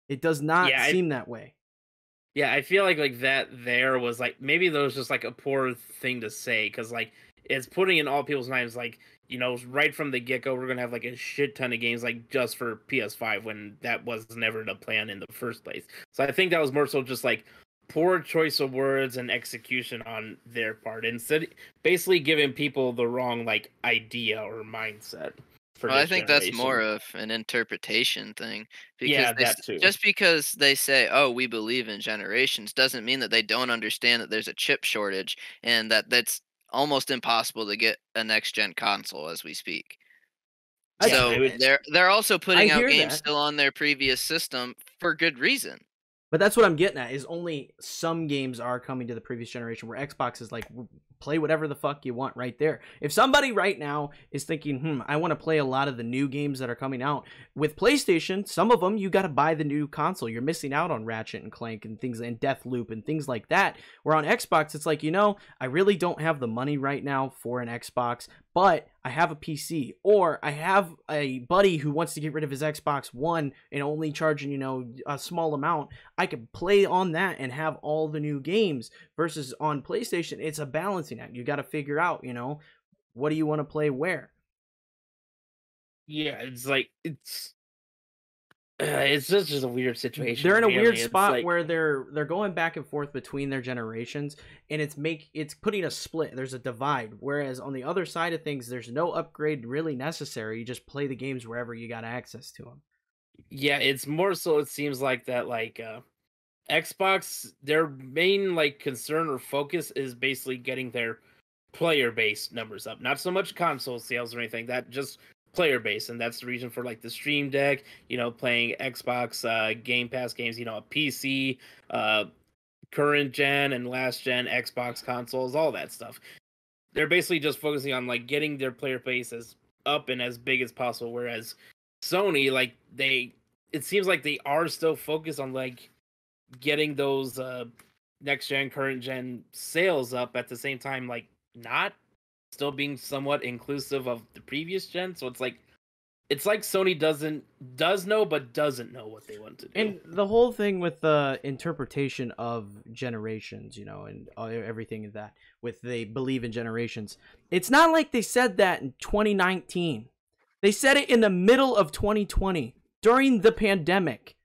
It does not seem that way. Yeah, I feel like that there was like maybe that was just like a poor thing to say because like it's putting in all people's minds like right from the get go we're gonna have like a shit ton of games like just for PS5 when that was never the plan in the first place. So I think that was more so just like poor choice of words and execution on their part instead basically giving people the wrong like idea or mindset for Well, I this think that's more generation. of an interpretation thing because Yeah, that too. just because they say, "Oh, we believe in generations," doesn't mean that they don't understand that there's a chip shortage and that that's almost impossible to get a next gen console as we speak. Yeah, So it would. they're also I putting out hear games that. still on their previous system for good reason. But that's what I'm getting at, is only some games are coming to the previous generation where Xbox is like, play whatever the fuck you want right there. If somebody right now is thinking, I want to play a lot of the new games that are coming out, with PlayStation, some of them you got to buy the new console. You're missing out on Ratchet and Clank and things, and Deathloop and things like that. Where on Xbox, it's like, I really don't have the money right now for an Xbox, but I have a PC, or I have a buddy who wants to get rid of his Xbox One and only charging, a small amount. I could play on that and have all the new games, versus on PlayStation, it's a balancing act. You got to figure out, what do you want to play where? Yeah, it's like it's just a weird situation. They're in a really. weird It's spot like, where they're going back and forth between their generations, and it's putting a split. There's a divide. Whereas on the other side of things, there's no upgrade really necessary. You just play the games wherever you got access to them. yeah, it's more so it seems like that like Xbox, their main like concern or focus is basically getting their player base numbers up. Not so much console sales or anything, that just player base. And that's the reason for like the Stream Deck, playing Xbox Game Pass games, a PC, current gen and last gen Xbox consoles, all that stuff. They're basically just focusing on like getting their player base as up and as big as possible. Whereas Sony, like it seems like they are still focused on like getting those next gen, current gen sales up at the same time, like not still being somewhat inclusive of the previous gen. So it's like Sony does know but doesn't know what they want to do. And the whole thing with the interpretation of generations, and everything of that, with they believe in generations, it's not like they said that in 2019. They said it in the middle of 2020 during the pandemic.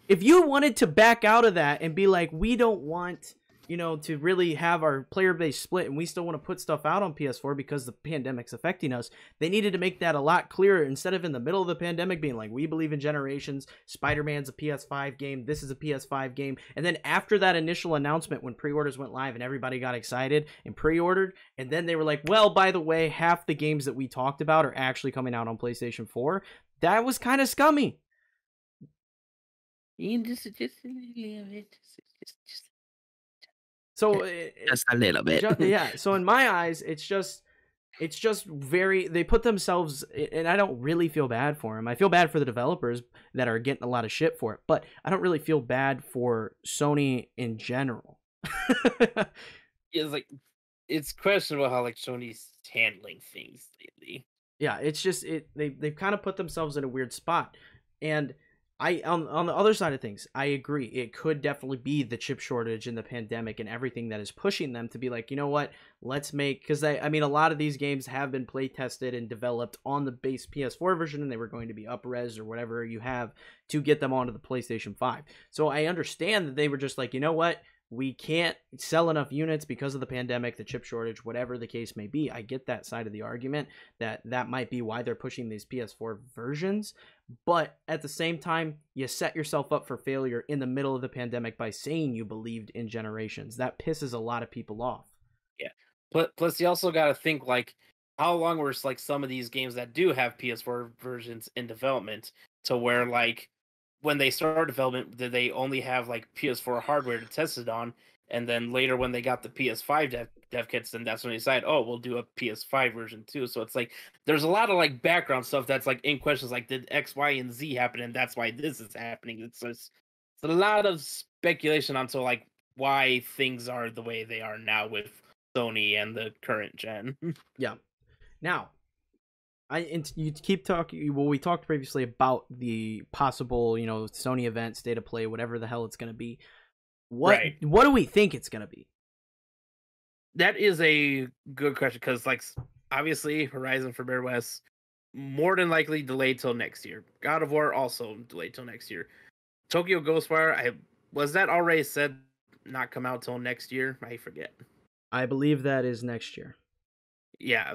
If you wanted to back out of that and be like, we don't want, to really have our player base split, and we still want to put stuff out on PS4 because the pandemic's affecting us, they needed to make that a lot clearer, instead of in the middle of the pandemic being like, we believe in generations, Spider-Man's a PS5 game, this is a PS5 game. And then after that initial announcement, when pre-orders went live and everybody got excited and pre-ordered, and then they were like, well, by the way, half the games that we talked about are actually coming out on PlayStation 4. That was kind of scummy. Just a little bit. So Just a little bit. yeah. So in my eyes, it's just very, they put themselves, and I don't really feel bad for them. I feel bad for the developers that are getting a lot of shit for it, but I don't really feel bad for Sony in general. It's like it's questionable how like Sony's handling things lately. Yeah, it's just they've kind of put themselves in a weird spot. And on the other side of things, I agree. It could definitely be the chip shortage and the pandemic and everything that is pushing them to be like, you know what, let's make, because I mean, a lot of these games have been play tested and developed on the base PS4 version, and they were going to be up-res or whatever you have to get them onto the PlayStation 5. So I understand that they were just like, you know what, we can't sell enough units because of the pandemic, the chip shortage, whatever the case may be. I get that side of the argument, that might be why they're pushing these PS4 versions. But at the same time, you set yourself up for failure in the middle of the pandemic by saying you believed in generations. That pisses a lot of people off. Yeah. Plus, you also got to think like how long were like some of these games that do have PS4 versions in development to where like when they started development, did they only have like PS4 hardware to test it on, and then later when they got the PS5 dev kits, then that's when they decided, oh, we'll do a PS5 version too. So it's like there's a lot of like background stuff that's like in questions, like did X, Y, and Z happen, and that's why this is happening. It's a lot of speculation onto like why things are the way they are now with Sony and the current gen. Yeah. Now, you keep talking. Well, we talked previously about the possible, Sony event, state of play, whatever the hell it's going to be. What do we think it's gonna be? That is a good question because, like, obviously, Horizon Forbidden West more than likely delayed till next year. God of War also delayed till next year. Tokyo Ghostwire, was that already said not come out till next year? I forget. I believe that is next year. Yeah,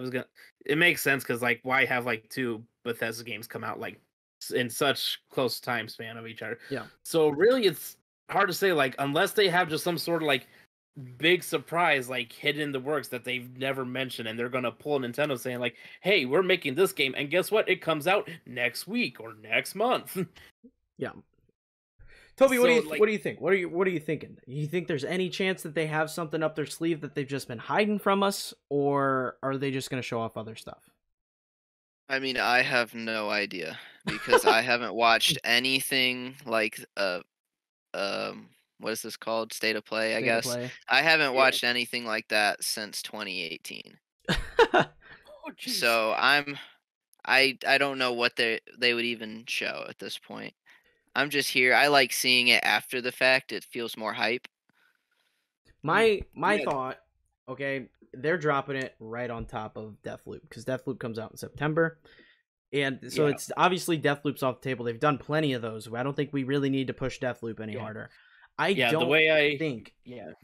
it makes sense because, like, why have like 2 Bethesda games come out like in such close time span of each other? Yeah. So really, it's hard to say. Like, unless they have just some sort of like big surprise like hidden in the works that they've never mentioned, and they're gonna pull Nintendo saying like, "Hey, we're making this game, and guess what? It comes out next week or next month." Yeah. Toby, So, what do you think? What are you thinking? You think there's any chance that they have something up their sleeve that they've just been hiding from us, or are they just going to show off other stuff? I mean, I have no idea because I haven't watched anything like what is this called? State of Play, I State of guess. Play. I haven't watched anything like that since 2018. Oh, jeez. So I don't know what they would even show at this point. I'm just here. I like seeing it after the fact. It feels more hype. My Yeah. thought, okay, they're dropping it right on top of Deathloop because Deathloop comes out in September. And so it's obviously Deathloop's off the table. They've done plenty of those. I don't think we really need to push Deathloop any harder. I don't think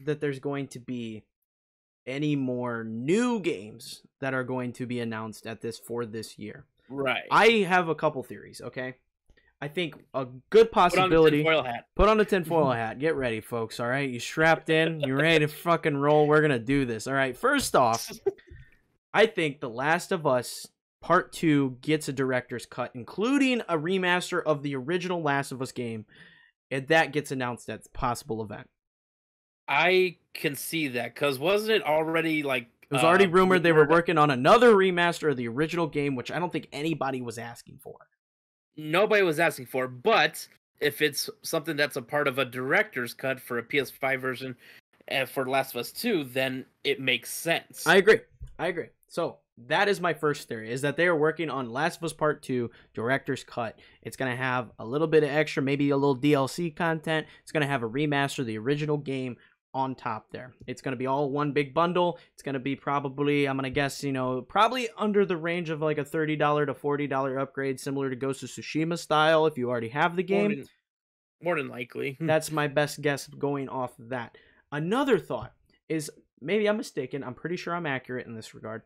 that there's going to be any more new games that are going to be announced for this year. Right. I have a couple theories, okay? I think a good possibility. Put on the tinfoil hat. Get ready, folks, all right? You strapped in? You ready to fucking roll? We're going to do this, all right? First off, I think The Last of Us Part 2 gets a director's cut, including a remaster of the original Last of Us game, and that gets announced at a possible event. I can see that, because wasn't it already, like... It was already rumored they were working on another remaster of the original game, which I don't think anybody was asking for. Nobody was asking for, but if it's something that's a part of a director's cut for a PS5 version for Last of Us 2, then it makes sense. I agree. So that is my first theory, is that they are working on Last of Us Part 2 director's cut. It's going to have a little bit of extra, maybe a little DLC content. It's going to have a remaster of the original game on top there. It's going to be all one big bundle. It's going to be probably, I'm going to guess, probably under the range of like a $30 to $40 upgrade, similar to Ghost of Tsushima style if you already have the game. More than likely. That's my best guess going off of that. Another thought is, maybe I'm mistaken, I'm pretty sure I'm accurate in this regard.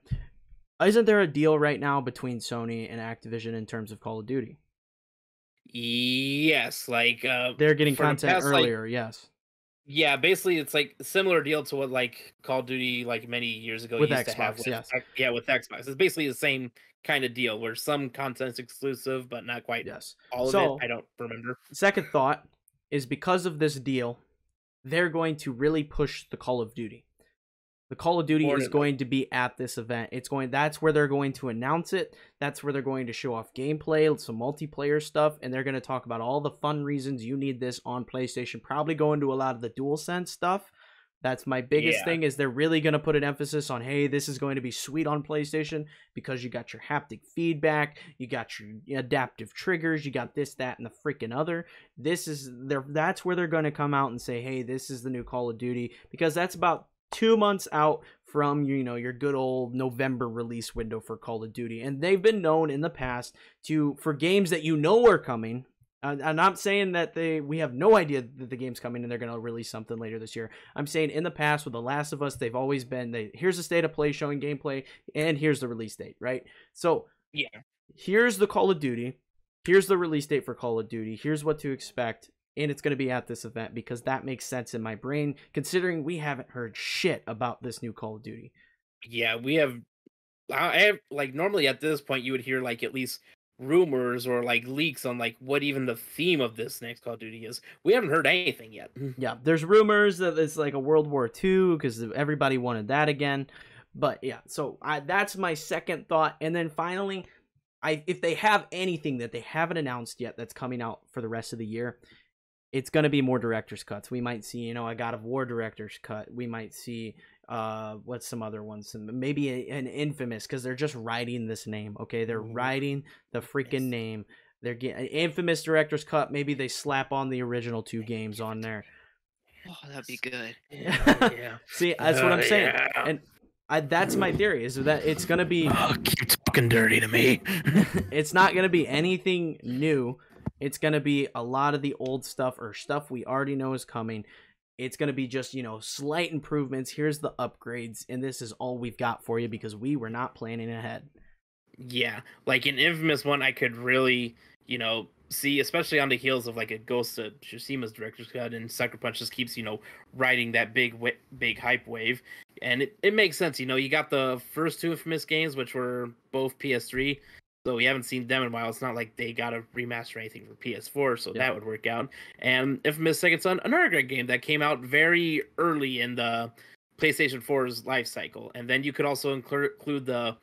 Isn't there a deal right now between Sony and Activision in terms of Call of Duty? Yes, like... they're getting content earlier, yes. Yeah, basically it's like a similar deal to what like Call of Duty like many years ago with used Xbox, to have with, yes. Yeah, with Xbox. It's basically the same kind of deal where some content's exclusive but not quite all of it. I don't remember. Second thought is, because of this deal, they're going to really push the Call of Duty. The Call of Duty is going to be at this event. That's where they're going to announce it. That's where they're going to show off gameplay, some multiplayer stuff, and they're going to talk about all the fun reasons you need this on PlayStation. Probably go into a lot of the DualSense stuff. That's my biggest thing, is they're really going to put an emphasis on, hey, this is going to be sweet on PlayStation because you got your haptic feedback, you got your adaptive triggers, you got this, that, and the freaking other. That's where they're going to come out and say, hey, this is the new Call of Duty, because that's about 2 months out from your good old November release window for Call of Duty. And they've been known in the past for games that are coming. I'm not saying that we have no idea that the game's coming and they're going to release something later this year. I'm saying in the past with The Last of Us, they've always been, here's a state of play showing gameplay, and here's the release date, right? So here's the Call of Duty, here's the release date for Call of Duty, here's what to expect. And it's going to be at this event, because that makes sense in my brain, considering we haven't heard shit about this new Call of Duty. Yeah, we have. I have, like, normally at this point you would hear like at least rumors or like leaks on like what even the theme of this next Call of Duty is. We haven't heard anything yet. Yeah, there's rumors that it's like a World War II because everybody wanted that again. But yeah, so that's my second thought. And then finally, if they have anything that they haven't announced yet that's coming out for the rest of the year, it's going to be more director's cuts. We might see, a God of War director's cut. We might see, what's some other ones? Maybe an Infamous, because they're just writing this name, okay? They're writing the freaking name. They're getting an Infamous director's cut. Maybe they slap on the original 2 games on there. Oh, that'd be good. Yeah. See, that's what I'm saying, Yeah. and that's my theory is that it's gonna be. Oh, keep talking dirty to me. It's not gonna be anything new. It's gonna be a lot of the old stuff or stuff we already know is coming. It's gonna be just slight improvements. Here's the upgrades, and this is all we've got for you because we were not planning ahead. Yeah, like in Infamous 1, I could really, see, especially on the heels of like a Ghost of Tsushima's director's cut, and Sucker Punch just keeps, riding that big hype wave, and it makes sense. You got the first two Infamous games, which were both PS3, so we haven't seen them in a while. It's not like they got to remaster anything for PS4, so that would work out. And Infamous Second Son, another great game that came out very early in the PlayStation 4's life cycle, and then you could also include the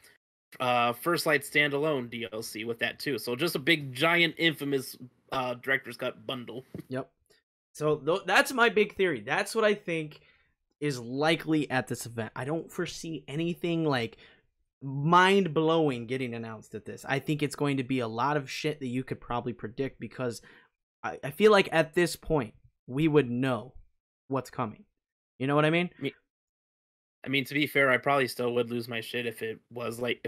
First Light standalone DLC with that too. So just a big giant Infamous director's cut bundle. Yep. So that's my big theory. That's what I think is likely at this event. I don't foresee anything like mind-blowing getting announced at this. I think it's going to be a lot of shit that you could probably predict because I feel like at this point we would know what's coming. You know what I mean? I mean, to be fair, I probably still would lose my shit if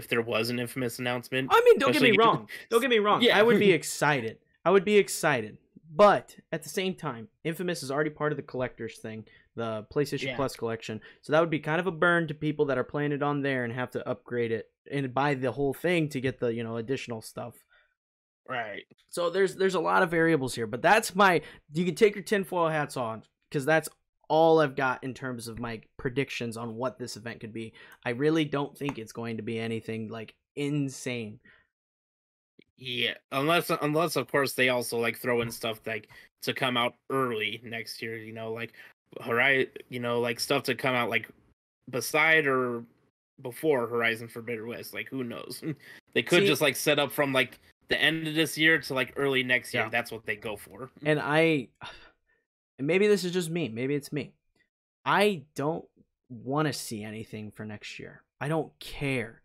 there was an Infamous announcement. I mean, don't get me wrong. Don't get me wrong. Yeah. I would be excited. But at the same time, Infamous is already part of the collector's thing, the PlayStation Plus collection. So that would be kind of a burn to people that are playing it on there and have to upgrade it and buy the whole thing to get the, additional stuff. Right. So there's a lot of variables here, but you can take your tinfoil hats on because that's all I've got in terms of my predictions on what this event could be. I really don't think it's going to be anything like insane. Yeah, unless of course they also like throw in stuff like to come out early next year, like like stuff to come out like beside or before Horizon Forbidden West. Like who knows? They could just like set up from like the end of this year to like early next year. That's what they go for. And maybe this is just me. Maybe it's me. I don't want to see anything for next year. I don't care.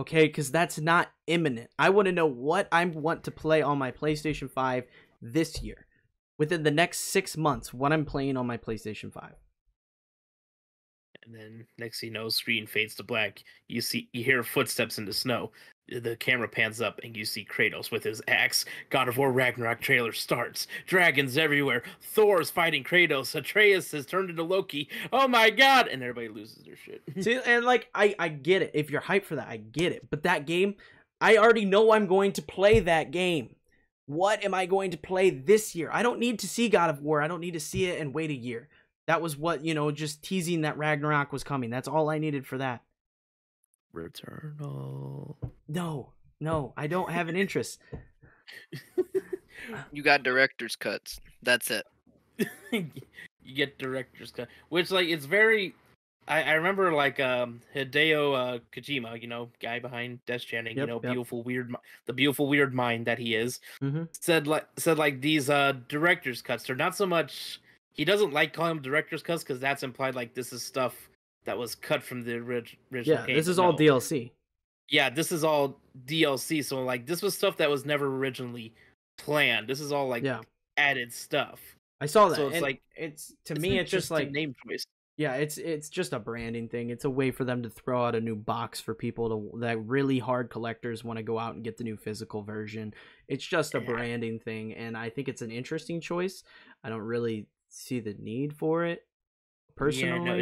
Okay, because that's not imminent. I want to know what I want to play on my PlayStation 5 this year. Within the next 6 months, what I'm playing on my PlayStation 5. And then next thing you know, screen fades to black. You hear footsteps in the snow. The camera pans up and you see Kratos with his axe. God of War Ragnarok trailer starts. Dragons everywhere. Thor's fighting Kratos. Atreus has turned into Loki. Oh my god! And everybody loses their shit. See, and like I get it. If you're hyped for that, I get it. But that game, I already know I'm going to play that game. What am I going to play this year? I don't need to see God of War. I don't need to see it and wait a year. That was what, just teasing that Ragnarok was coming. That's all I needed for that. Returnal. No, I don't have an interest. You got director's cuts. That's it. You get director's cut, which like it's very. I remember like Hideo Kojima, guy behind Death Stranding, beautiful the beautiful weird mind that he is, said like these director's cuts. They're not so much. He doesn't like calling them director's cuts because that's implied like this is stuff that was cut from the original game. This is all DLC. Yeah, this is all DLC. So like this was stuff that was never originally planned. This is all like added stuff. I saw that. So it's like it's just like name choice. Yeah, it's just a branding thing. It's a way for them to throw out a new box for people that really hard collectors want to go out and get the new physical version. It's just a branding thing, and I think it's an interesting choice. I don't really see the need for it personally. Yeah, no,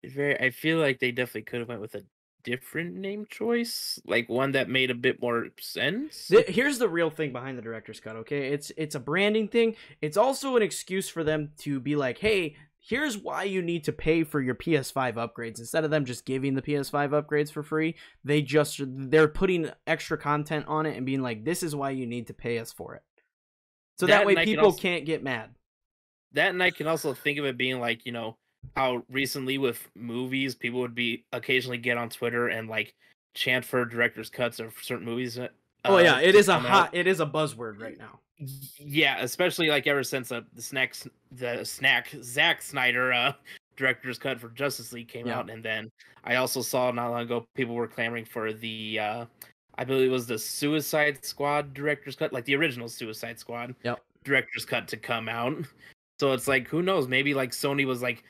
it's very. I feel like they definitely could have went with a different name choice, like one that made a bit more sense. Here's the real thing behind the director's cut. Okay, it's a branding thing. It's also an excuse for them to be like, hey, here's why you need to pay for your PS5 upgrades. Instead of them just giving the PS5 upgrades for free, they're putting extra content on it and being like, this is why you need to pay us for it. So that way people can't get mad. That, and I can also think of it being like, how recently with movies, people would be occasionally get on Twitter and like chant for director's cuts of certain movies. It is a buzzword right now. Yeah, especially like ever since the Zack Snyder director's cut for Justice League came out, and then I also saw not long ago people were clamoring for the I believe it was the Suicide Squad director's cut, like the original Suicide Squad director's cut to come out. So it's like, who knows? Maybe like Sony was like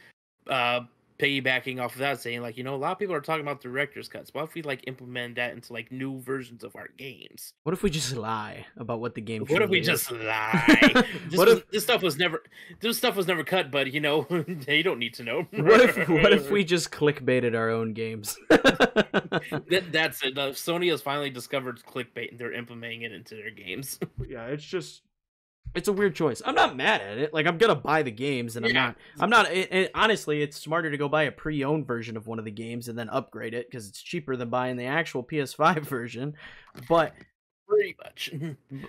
piggybacking off of that, saying like, a lot of people are talking about director's cuts. What if we like implement that into like new versions of our games? What if we just lie about what the game What if we truly just is? lie? What if This stuff was never cut, but you don't need to know. what if we just clickbaited our own games? That's it. Sony has finally discovered clickbait and they're implementing it into their games. Yeah, it's a weird choice. I'm not mad at it. Like, I'm gonna buy the games, and honestly, it's smarter to go buy a pre-owned version of one of the games and then upgrade it because it's cheaper than buying the actual PS5 version. But pretty much,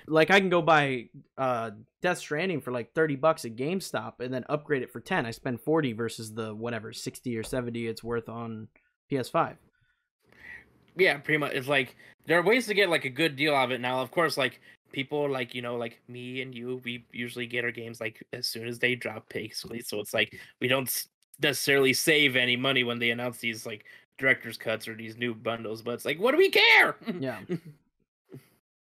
like, I can go buy Death Stranding for like $30 at GameStop and then upgrade it for 10. I spend 40 versus the whatever 60 or 70 it's worth on PS5. Yeah, pretty much. It's like there are ways to get like a good deal out of it now. Of course, like people like like me and you, we usually get our games like as soon as they drop, basically. So it's like we don't necessarily save any money when they announce these like director's cuts or these new bundles. But it's like, what do we care? Yeah.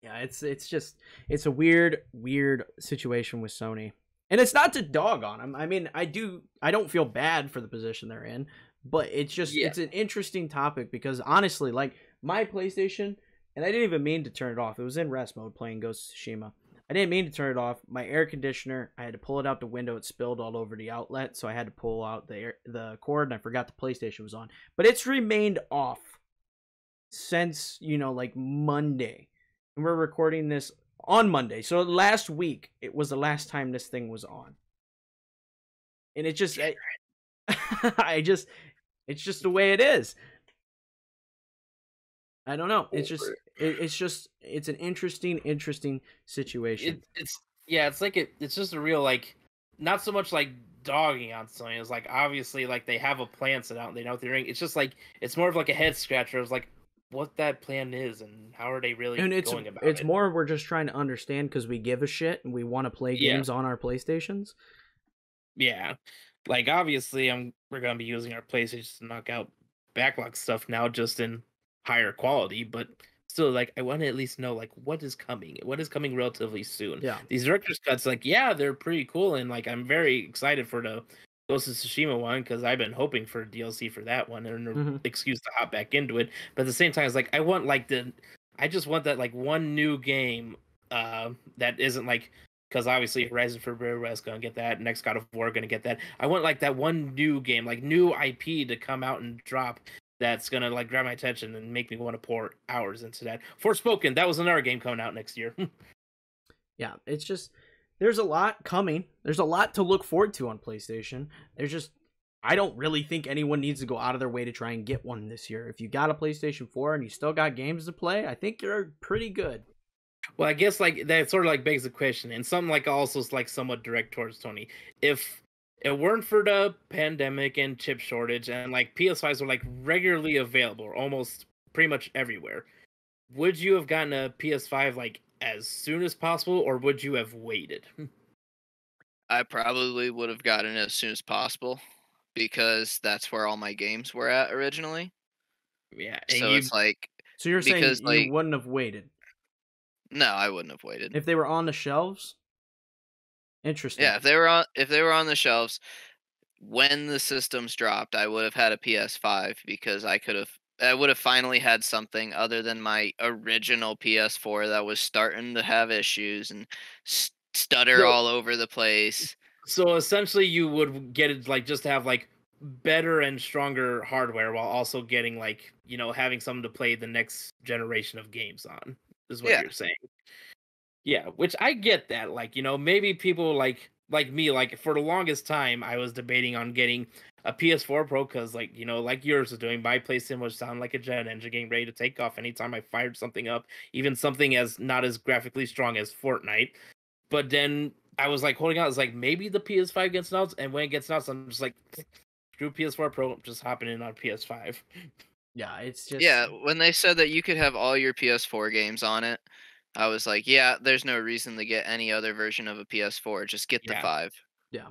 Yeah, it's a weird situation with Sony. And it's not to dog on them. I mean, I don't feel bad for the position they're in, but it's just it's an interesting topic because honestly, like my PlayStation, and I didn't even mean to turn it off. It was in rest mode playing Ghost of Tsushima. I didn't mean to turn it off. My air conditioner, I had to pull it out the window. It spilled all over the outlet, so I had to pull out the cord, and I forgot the PlayStation was on. But it's remained off since, like Monday. And we're recording this on Monday. So last week, it was the last time this thing was on. And it just, it's just the way it is. I don't know. It's an interesting situation. It's just a real like, not so much like dogging on Sony. It's like obviously like they have a plan set out and they know what they're doing. It's just like it's more of like a head scratcher. It's like what that plan is and how are they really going about it. It's more we're just trying to understand because we give a shit and we want to play games on our PlayStations. Yeah, like obviously we're gonna be using our PlayStation to knock out backlog stuff now, just in higher quality, but still, like, I want to at least know like what is coming relatively soon. Yeah, these director's cuts, like, they're pretty cool, and like I'm very excited for the Ghost of Tsushima one because I've been hoping for a DLC for that one and an excuse to hop back into it. But at the same time, it's like I just want that like one new game that isn't like, because obviously Horizon Forbidden West gonna get that, next God of War gonna get that. I want like that one new game, like new IP to come out and drop that's gonna like grab my attention and make me want to pour hours into that. Forspoken, that was another game coming out next year. Yeah, it's just there's a lot coming. There's a lot to look forward to on PlayStation. I don't really think anyone needs to go out of their way to try and get one this year. If you got a PlayStation 4 and you still got games to play, I think you're pretty good. Well, I guess like that sort of like begs the question, and something like also is like somewhat direct towards Tony. If it weren't for the pandemic and chip shortage and like PS5s were like regularly available almost pretty much everywhere, would you have gotten a PS5 like as soon as possible, or would you have waited? I probably would have gotten it as soon as possible because that's where all my games were at originally. Yeah. So it's like, so you're saying because, you like, wouldn't have waited? No, I wouldn't have waited. If they were on the shelves? Interesting. Yeah, if they were on the shelves when the systems dropped, I would have had a PS5 because I would have finally had something other than my original PS4 that was starting to have issues and stutter all over the place. So essentially you would get it like just have like better and stronger hardware while also getting like, having something to play the next generation of games on, is what you're saying. Yeah, which I get that. Like, maybe people like me, like for the longest time, I was debating on getting a PS4 Pro because, like, like yours is doing, my PlayStation would sound like a jet engine getting ready to take off anytime I fired something up, even something as not as graphically strong as Fortnite. But then I was like holding out. It's like maybe the PS5 gets announced, and when it gets announced, I'm just like, screw PS4 Pro, I'm just hopping in on PS5. Yeah, it's just when they said that you could have all your PS4 games on it, I was like, there's no reason to get any other version of a PS4. Just get the 5.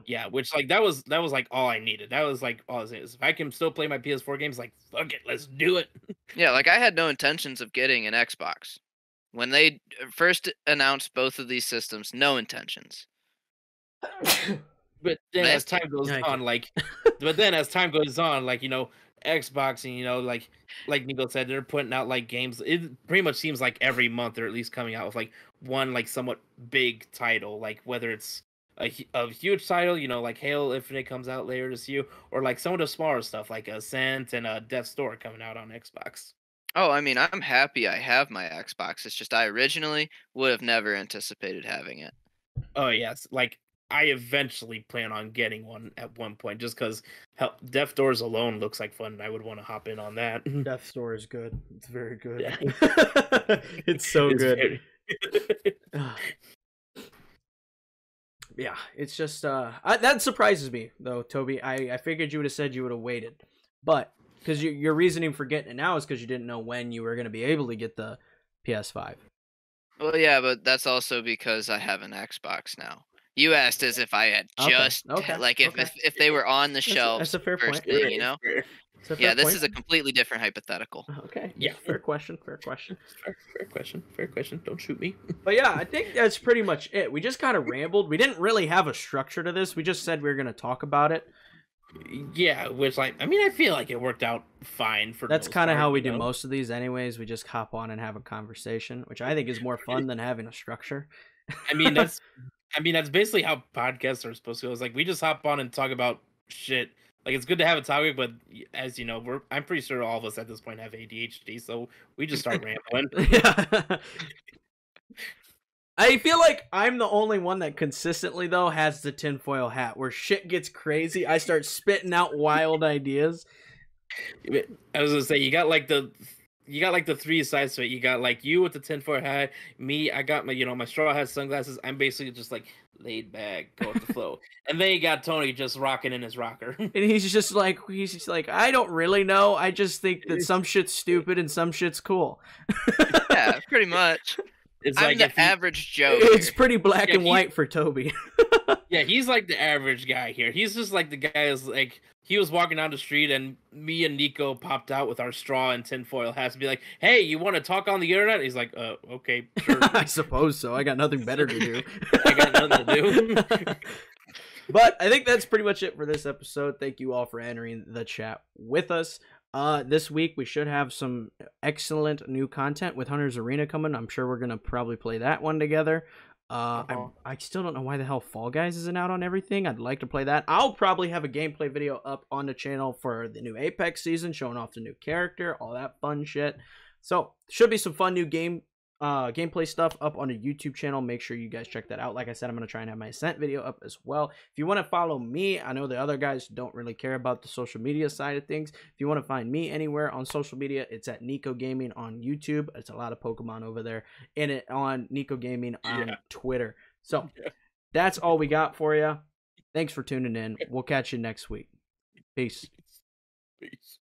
Yeah, which like that was like all I needed. That was like all I was. If I can still play my PS4 games, like fuck it, let's do it. Yeah, like I had no intentions of getting an Xbox. When they first announced both of these systems, no intentions. But then as Nasty. time goes Yeah, on, like, you know, Xbox and, you know, like Nico said, they're putting out like games. It pretty much seems like every month they're at least coming out with like one like somewhat big title, like whether it's a huge title, you know, like Halo Infinite comes out later this year, or like some of the smaller stuff like Ascent and Death's Door coming out on Xbox. Oh, I mean, I'm happy I have my Xbox. It's just I originally would have never anticipated having it. Oh yes, like I eventually plan on getting one at one point, just because Death Doors alone looks like fun, and I would want to hop in on that. Death's Door is good. It's very good. Yeah. It's so It's good. very- Yeah, it's just that surprises me though, Toby. I figured you would have said you would have waited, but because your reasoning for getting it now is because you didn't know when you were going to be able to get the PS5. Well, yeah, but that's also because I have an Xbox now. You asked as if I had just like if they were on the shelves That's a fair first point. thing, you know? It's a fair Yeah, this point. is a completely different hypothetical. Okay. Yeah. Fair question. Fair question. Fair question. Don't shoot me. But yeah, I think that's pretty much it. We just kind of rambled. We didn't really have a structure to this. We just said we were going to talk about it. Yeah, which like I mean I feel like it worked out fine for. That's kind of how we do know? most of these, anyways. We just hop on and have a conversation, which I think is more fun than having a structure. I mean that's basically how podcasts are supposed to go. It's like we just hop on and talk about shit. Like it's good to have a topic, but as you know, I'm pretty sure all of us at this point have ADHD, so we just start rambling. Yeah. I feel like I'm the only one that consistently though has the tinfoil hat where shit gets crazy. I start spitting out wild ideas. I was gonna say you got like the three sides to it. You got like you with the tinfoil hat, me. I got my my straw hat, sunglasses. I'm basically just like laid back, go with the flow. And then you got Tony just rocking in his rocker. And he's just like I don't really know. I just think that some shit's stupid and some shit's cool. Yeah, pretty much. It's I'm like the average Joe. It's here. pretty black and white for Toby. Yeah, he's like the average guy here. He's just like the guy is like he was walking down the street and me and Nico popped out with our straw and tinfoil hats to be like, "Hey, you want to talk on the internet?" He's like, okay, sure." I suppose so. I got nothing better to do. I got nothing to do. But I think that's pretty much it for this episode. Thank you all for entering the chat with us. This week we should have some excellent new content with Hunter's Arena coming. I'm sure we're gonna probably play that one together. I still don't know why the hell Fall Guys isn't out on everything. I'd like to play that. I'll probably have a gameplay video up on the channel for the new Apex season, showing off the new character, all that fun shit. So should be some fun new gameplay stuff up on the YouTube channel. Make sure you guys check that out. Like I said, I'm going to try and have my Ascent video up as well. If you want to follow me, I know the other guys don't really care about the social media side of things. If you want to find me anywhere on social media, it's at Kneeckoh Gaming on YouTube. It's a lot of Pokemon over there. And it on Kneeckoh Gaming on Twitter. So that's all we got for you. Thanks for tuning in. We'll catch you next week. Peace. Peace.